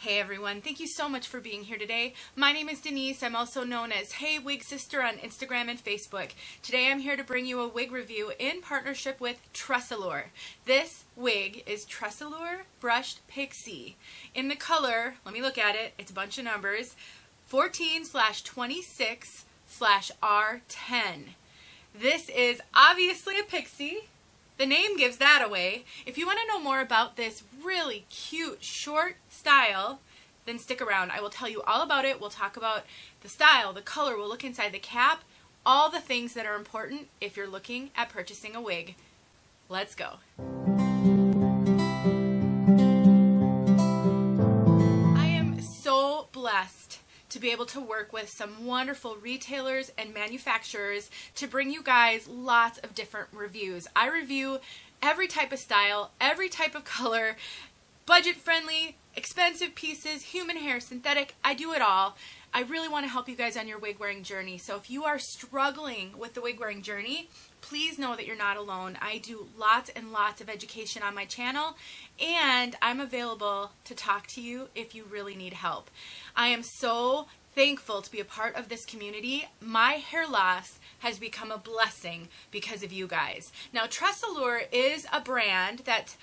Hey everyone, thank you so much for being here today. My name is Denise. I'm also known as Hey Wig Sister on Instagram and Facebook. Today I'm here to bring you a wig review in partnership with TressAllure. This wig is TressAllure Brushed Pixie. In the color, let me look at it, it's a bunch of numbers, 14/26/R10. This is obviously a pixie. The name gives that away. If you want to know more about this really cute short style, then stick around. I will tell you all about it. We'll talk about the style, the color, we'll look inside the cap, all the things that are important if you're looking at purchasing a wig. Let's go. I am so blessed to be able to work with some wonderful retailers and manufacturers to bring you guys lots of different reviews. I review every type of style, every type of color, budget friendly, expensive pieces, human hair, synthetic, I do it all. I really want to help you guys on your wig wearing journey. So if you are struggling with the wig wearing journey, please know that you're not alone. I do lots and lots of education on my channel, and I'm available to talk to you if you really need help. I am so thankful to be a part of this community. My hair loss has become a blessing because of you guys. Now, TressAllure is a brand that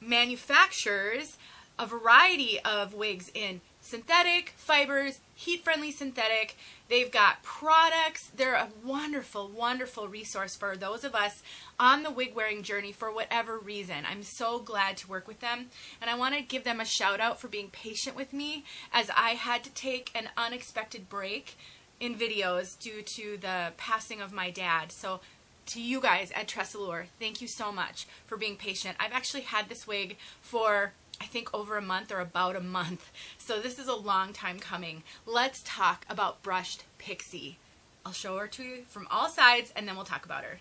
manufactures a variety of wigs in synthetic, fibers, heat-friendly synthetic. They've got products. They're a wonderful, wonderful resource for those of us on the wig-wearing journey for whatever reason. I'm so glad to work with them, and I want to give them a shout-out for being patient with me as I had to take an unexpected break in videos due to the passing of my dad. So to you guys at TressAllure, thank you so much for being patient. I've actually had this wig for I think over a month or about a month. So this is a long time coming. Let's talk about Brushed Pixie. I'll show her to you from all sides and then we'll talk about her.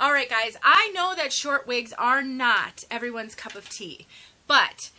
Alright guys, I know that short wigs are not everyone's cup of tea, but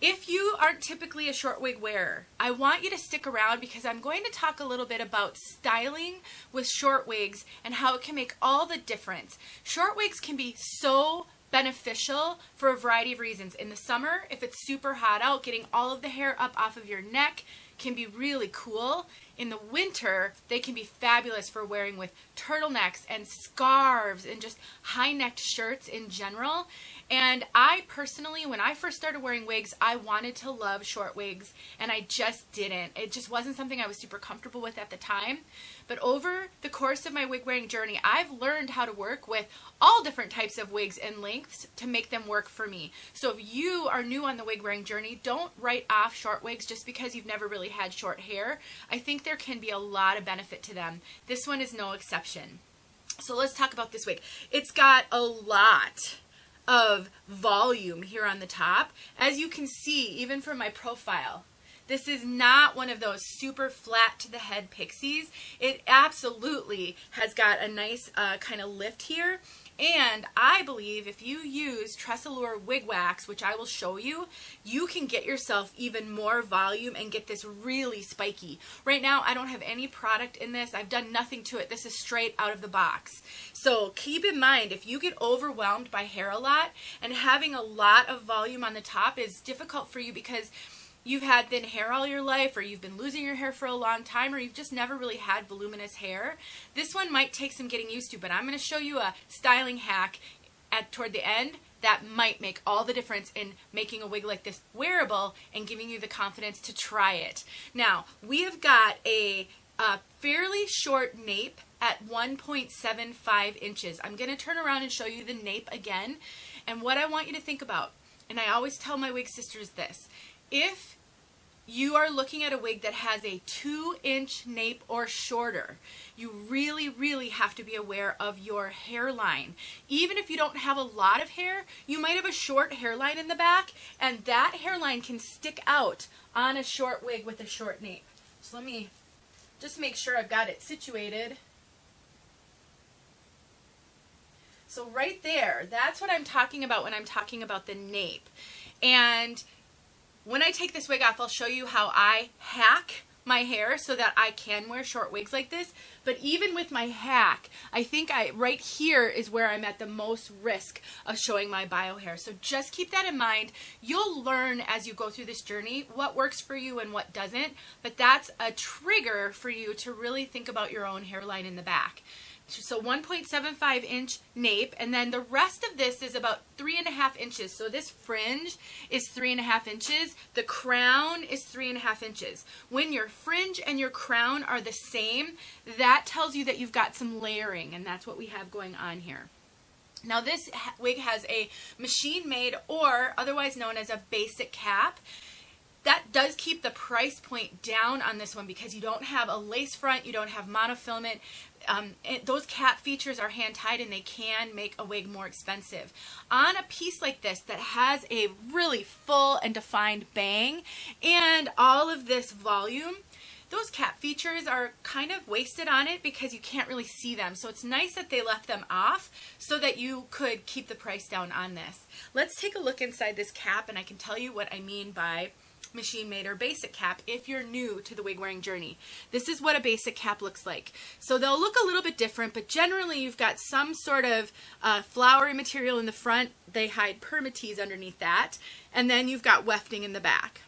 if you aren't typically a short wig wearer, I want you to stick around because I'm going to talk a little bit about styling with short wigs and how it can make all the difference. Short wigs can be so beneficial for a variety of reasons. In the summer, if it's super hot out, getting all of the hair up off of your neck can be really cool. In the winter, they can be fabulous for wearing with turtlenecks and scarves and just high-necked shirts in general. And I personally, when I first started wearing wigs, I wanted to love short wigs, and I just didn't. It just wasn't something I was super comfortable with at the time. But over the course of my wig wearing journey, I've learned how to work with all different types of wigs and lengths to make them work for me. So if you are new on the wig wearing journey, don't write off short wigs just because you've never really had short hair. I think there can be a lot of benefit to them. This one is no exception. So let's talk about this wig. It's got a lot of volume here on the top. As you can see, even from my profile, this is not one of those super flat to the head pixies. It absolutely has got a nice kind of lift here. And I believe if you use TressAllure Wig Wax, which I will show you, you can get yourself even more volume and get this really spiky. Right now, I don't have any product in this. I've done nothing to it. This is straight out of the box. So keep in mind, if you get overwhelmed by hair a lot, and having a lot of volume on the top is difficult for you because you've had thin hair all your life, or you've been losing your hair for a long time, or you've just never really had voluminous hair, this one might take some getting used to, but I'm going to show you a styling hack toward the end that might make all the difference in making a wig like this wearable and giving you the confidence to try it. Now, we have got a fairly short nape at 1.75 inches. I'm going to turn around and show you the nape again, and what I want you to think about, and I always tell my wig sisters this, if you are looking at a wig that has a 2-inch nape or shorter, you really, really have to be aware of your hairline. Even if you don't have a lot of hair, you might have a short hairline in the back, and that hairline can stick out on a short wig with a short nape. So let me just make sure I've got it situated. So right there, that's what I'm talking about when I'm talking about the nape. And when I take this wig off, I'll show you how I hack my hair so that I can wear short wigs like this. But even with my hack, I think right here is where I'm at the most risk of showing my bio hair. So just keep that in mind. You'll learn as you go through this journey what works for you and what doesn't, but that's a trigger for you to really think about your own hairline in the back. So 1.75 inch nape, and then the rest of this is about 3.5 inches. So this fringe is 3.5 inches. The crown is 3.5 inches. When your fringe and your crown are the same, that tells you that you've got some layering, and that's what we have going on here. Now this wig has a machine made, or otherwise known as a basic cap. That does keep the price point down on this one because you don't have a lace front, you don't have monofilament. Those cap features are hand tied and they can make a wig more expensive. On a piece like this that has a really full and defined bang and all of this volume, those cap features are kind of wasted on it because you can't really see them. So it's nice that they left them off so that you could keep the price down on this. Let's take a look inside this cap and I can tell you what I mean by machine made or basic cap if you're new to the wig wearing journey. This is what a basic cap looks like. So they'll look a little bit different, but generally you've got some sort of flowery material in the front. They hide permatease underneath that, and then you've got wefting in the back.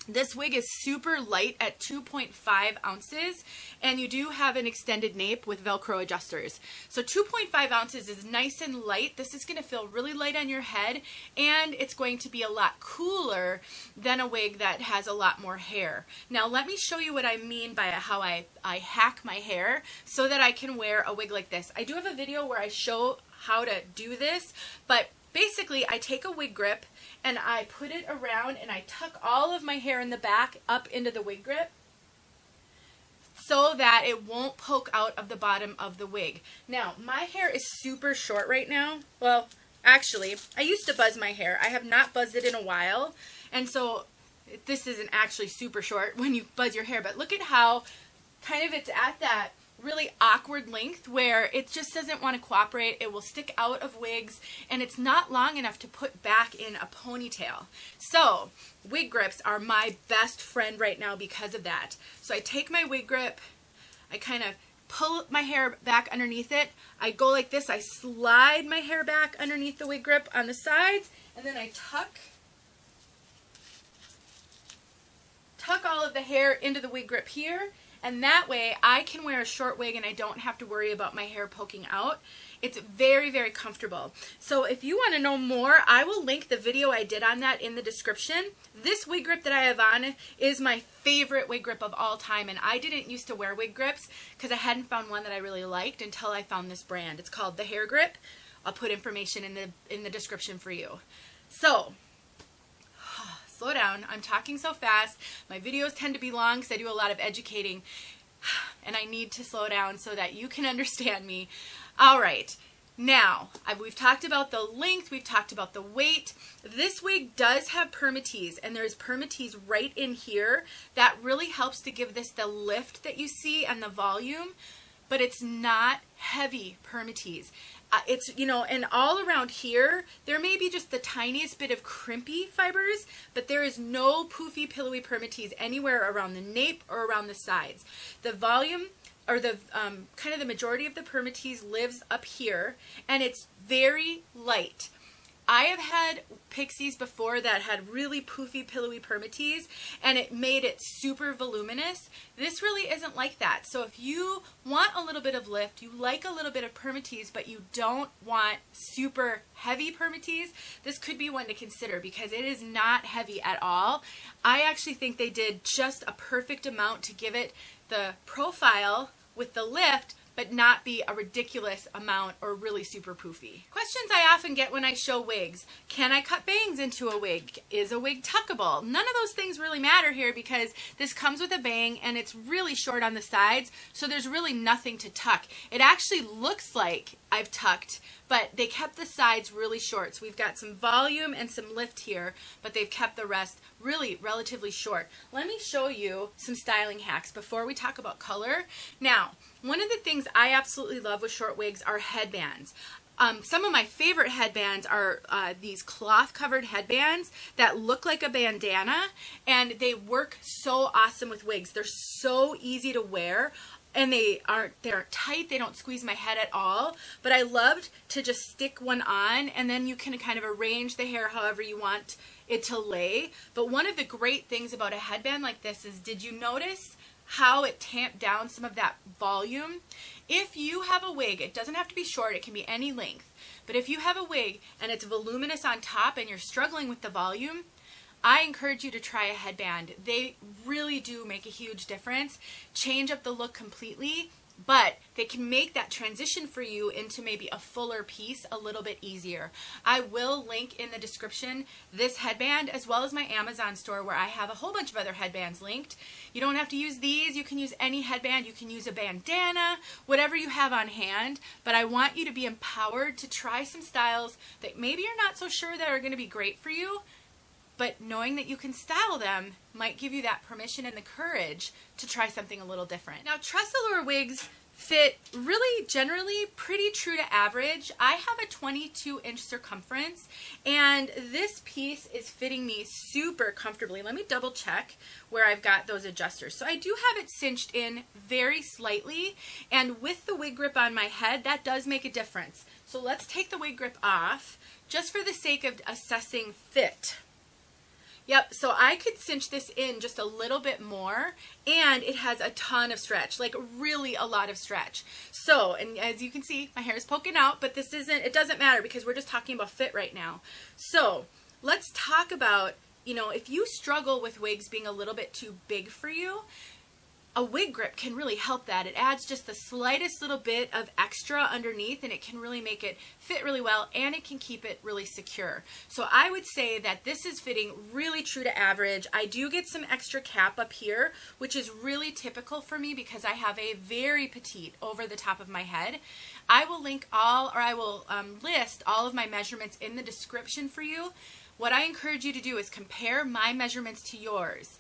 This wig is super light at 2.5 ounces, and you do have an extended nape with Velcro adjusters. So 2.5 ounces is nice and light. This is going to feel really light on your head, and it's going to be a lot cooler than a wig that has a lot more hair. Now let me show you what I mean by how I hack my hair so that I can wear a wig like this. I do have a video where I show how to do this, but basically I take a wig grip and I put it around and I tuck all of my hair in the back up into the wig grip so that it won't poke out of the bottom of the wig. Now, my hair is super short right now. Well, actually, I used to buzz my hair. I have not buzzed it in a while, and so this isn't actually super short when you buzz your hair, but look at how kind of it's at that really awkward length where it just doesn't want to cooperate. It will stick out of wigs, and it's not long enough to put back in a ponytail. So wig grips are my best friend right now because of that. So I take my wig grip, I kind of pull my hair back underneath it, I go like this, I slide my hair back underneath the wig grip on the sides, and then I tuck all of the hair into the wig grip here. And that way I can wear a short wig and I don't have to worry about my hair poking out. It's very, very comfortable. So if you want to know more, I will link the video I did on that in the description. This wig grip that I have on is my favorite wig grip of all time, and I didn't used to wear wig grips because I hadn't found one that I really liked until I found this brand. It's called the Hair Grip. I'll put information in the description for you. So slow down. I'm talking so fast. My videos tend to be long because I do a lot of educating, and I need to slow down so that you can understand me. All right. Now, we've talked about the length, we've talked about the weight. This wig does have permatease, and there's permatease right in here. That really helps to give this the lift that you see and the volume, but it's not heavy permatease. It's, you know, and all around here, there may be just the tiniest bit of crimpy fibers, but there is no poofy, pillowy permatease anywhere around the nape or around the sides. The volume, or the kind of the majority of the permatease lives up here, and it's very light. I have had Pixies before that had really poofy, pillowy permatease, and it made it super voluminous. This really isn't like that. So if you want a little bit of lift, you like a little bit of permatease, but you don't want super heavy permatease, this could be one to consider because it is not heavy at all. I actually think they did just a perfect amount to give it the profile with the lift, but not be a ridiculous amount or really super poofy. Questions I often get when I show wigs: can I cut bangs into a wig? Is a wig tuckable? None of those things really matter here because this comes with a bang and it's really short on the sides, so there's really nothing to tuck. It actually looks like I've tucked, but they kept the sides really short. So we've got some volume and some lift here, but they've kept the rest really relatively short. Let me show you some styling hacks before we talk about color. Now, one of the things I absolutely love with short wigs are headbands. Some of my favorite headbands are these cloth covered headbands that look like a bandana, and they work so awesome with wigs. They're so easy to wear. And they're tight, they don't squeeze my head at all, but I loved to just stick one on, and then you can kind of arrange the hair however you want it to lay. But one of the great things about a headband like this is, did you notice how it tamped down some of that volume? If you have a wig, it doesn't have to be short, it can be any length, but if you have a wig and it's voluminous on top and you're struggling with the volume, I encourage you to try a headband. They really do make a huge difference, change up the look completely, but they can make that transition for you into maybe a fuller piece a little bit easier. I will link in the description this headband as well as my Amazon store where I have a whole bunch of other headbands linked. You don't have to use these. You can use any headband. You can use a bandana, whatever you have on hand, but I want you to be empowered to try some styles that maybe you're not so sure that are going to be great for you, but knowing that you can style them might give you that permission and the courage to try something a little different. Now, TressAllure wigs fit really generally pretty true to average. I have a 22-inch circumference, and this piece is fitting me super comfortably. Let me double check where I've got those adjusters. So I do have it cinched in very slightly, and with the wig grip on my head, that does make a difference. So let's take the wig grip off just for the sake of assessing fit. Yep, so I could cinch this in just a little bit more, and it has a ton of stretch, like really a lot of stretch. So, and as you can see, my hair is poking out, but it doesn't matter because we're just talking about fit right now. So, let's talk about, if you struggle with wigs being a little bit too big for you, a wig grip can really help that. It adds just the slightest little bit of extra underneath, and it can really make it fit really well, and it can keep it really secure. So I would say that this is fitting really true to average. I do get some extra cap up here, which is really typical for me because I have a very petite over the top of my head. I will link list all of my measurements in the description for you. What I encourage you to do is compare my measurements to yours.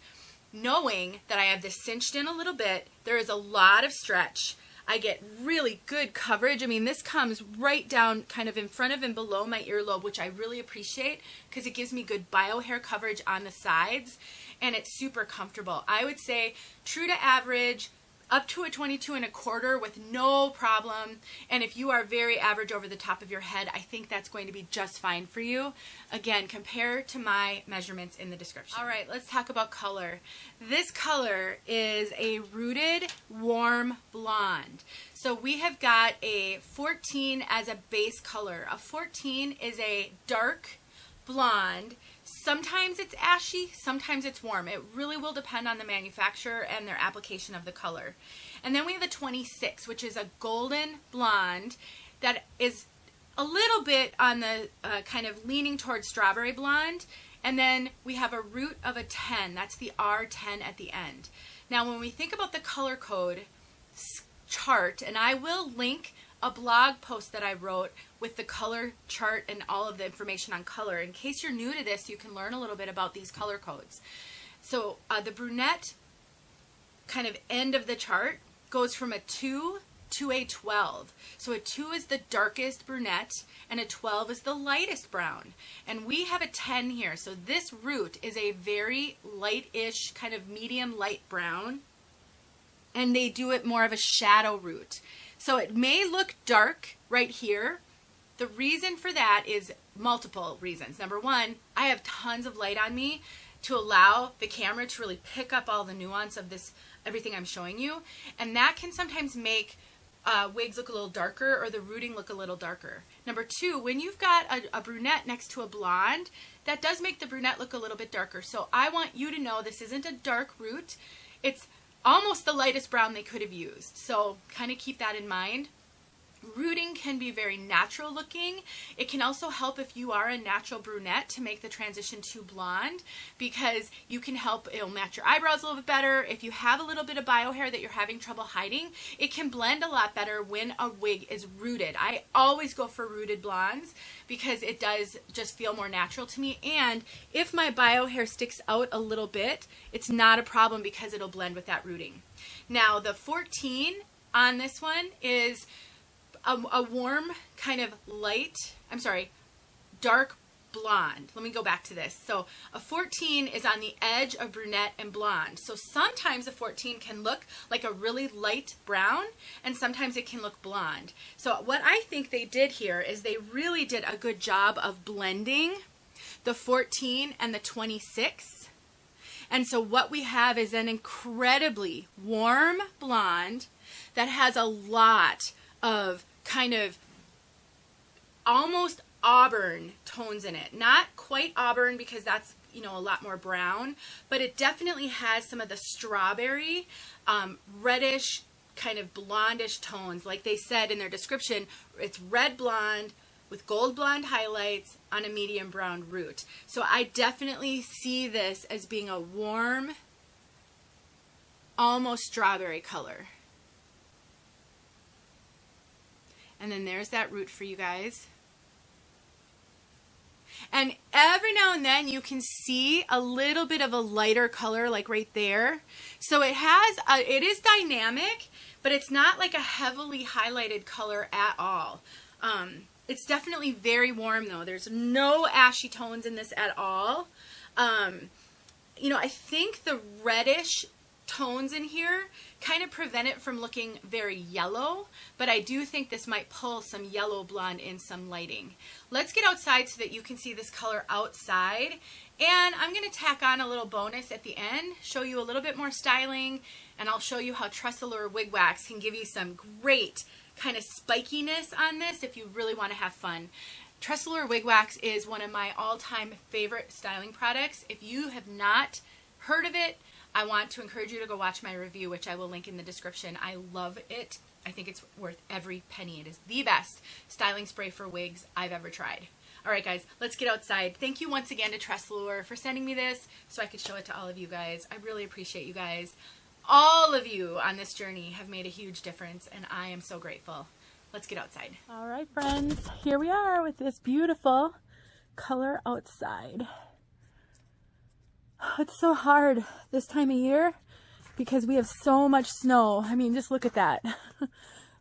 Knowing that I have this cinched in a little bit, there is a lot of stretch. I get really good coverage. I mean, this comes right down kind of in front of and below my earlobe, which I really appreciate because it gives me good bio hair coverage on the sides, and it's super comfortable. I would say true to average, up to a 22¼ with no problem. And if you are very average over the top of your head, I think that's going to be just fine for you. Again, compare to my measurements in the description. All right, let's talk about color. This color is a rooted warm blonde. So we have got a 14 as a base color. A 14 is a dark blonde. Sometimes it's ashy, sometimes it's warm. It really will depend on the manufacturer and their application of the color. And then we have a 26, which is a golden blonde that is a little bit on the kind of leaning towards strawberry blonde. And then we have a root of a 10. That's the R10 at the end. Now, when we think about the color code chart, and I will link a blog post that I wrote with the color chart and all of the information on color. In case you're new to this, you can learn a little bit about these color codes. So the brunette kind of end of the chart goes from a 2 to a 12. So a 2 is the darkest brunette and a 12 is the lightest brown. And we have a 10 here. So this root is a very light-ish kind of medium light brown, and they do it more of a shadow root. So it may look dark right here. The reason for that is multiple reasons. Number one, I have tons of light on me to allow the camera to really pick up all the nuance of this, everything I'm showing you. And that can sometimes make wigs look a little darker or the rooting look a little darker. Number two, when you've got a brunette next to a blonde, that does make the brunette look a little bit darker. So I want you to know this isn't a dark root. It's almost the lightest brown they could have used. So kind of keep that in mind. Rooting can be very natural looking. It can also help if you are a natural brunette to make the transition to blonde, because you can help, it'll match your eyebrows a little bit better. If you have a little bit of bio hair that you're having trouble hiding, it can blend a lot better when a wig is rooted. I always go for rooted blondes because it does just feel more natural to me. And if my bio hair sticks out a little bit, it's not a problem because it'll blend with that rooting. Now the 14 on this one is a warm kind of dark blonde. Let me go back to this. So a 14 is on the edge of brunette and blonde. So sometimes a 14 can look like a really light brown, and sometimes it can look blonde. So what I think they did here is they really did a good job of blending the 14 and the 26. And so what we have is an incredibly warm blonde that has a lot of kind of almost auburn tones in it. Not quite auburn because that's, you know, a lot more brown, but it definitely has some of the strawberry, reddish, kind of blondish tones. Like they said in their description, it's red blonde with gold blonde highlights on a medium brown root. So I definitely see this as being a warm, almost strawberry color. And then there's that root for you guys. And every now and then you can see a little bit of a lighter color, like right there. So it is dynamic, but it's not like a heavily highlighted color at all. It's definitely very warm though. There's no ashy tones in this at all. You know, I think the reddish tones in here kind of prevent it from looking very yellow, but I do think this might pull some yellow blonde in some lighting. Let's get outside so that you can see this color outside, and I'm going to tack on a little bonus at the end, show you a little bit more styling, and I'll show you how TressAllure wig wax can give you some great kind of spikiness on this if you really want to have fun. TressAllure wig wax is one of my all-time favorite styling products. If you have not heard of it, I want to encourage you to go watch my review, which I will link in the description. I love it. I think it's worth every penny. It is the best styling spray for wigs I've ever tried. All right, guys, let's get outside. Thank you once again to TressAllure for sending me this so I could show it to all of you guys. I really appreciate you guys. All of you on this journey have made a huge difference, and I am so grateful. Let's get outside. All right, friends, here we are with this beautiful color outside. It's so hard this time of year because we have so much snow. I mean, just look at that. Let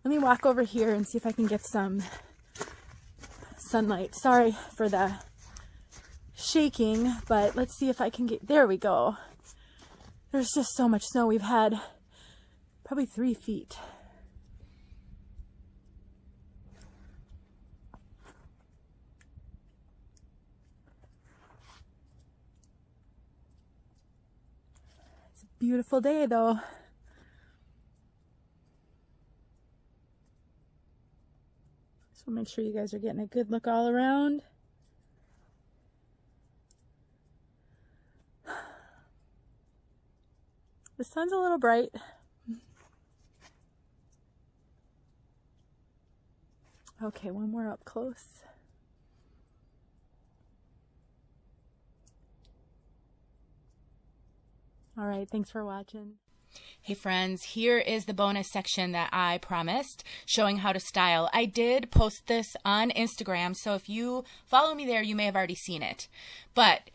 me walk over here and see if I can get some sunlight. Sorry for the shaking, but let's see if I can get, there we go. There's just so much snow. We've had probably 3 feet. Beautiful day though. So make sure you guys are getting a good look all around. The sun's a little bright. Okay, one more up close. All right, thanks for watching. Hey friends, here is the bonus section that I promised, showing how to style. I did post this on Instagram, so if you follow me there, you may have already seen it. But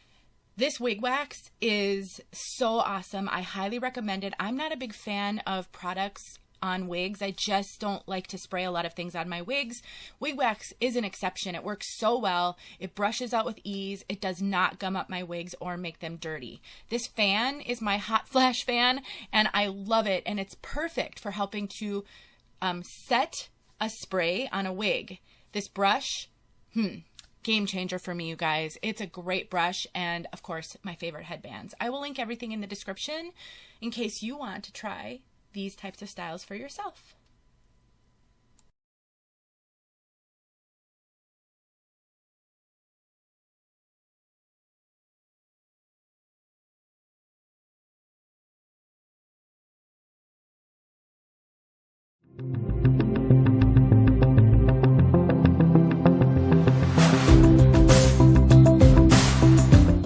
this wig wax is so awesome. I highly recommend it. I'm not a big fan of products on wigs. I just don't like to spray a lot of things on my wigs. Wig wax is an exception. It works so well. It brushes out with ease. It does not gum up my wigs or make them dirty. This fan is my hot flash fan, and I love it, and it's perfect for helping to set a spray on a wig. This brush, game changer for me, you guys. It's a great brush, and of course, my favorite headbands. I will link everything in the description in case you want to try these types of styles for yourself.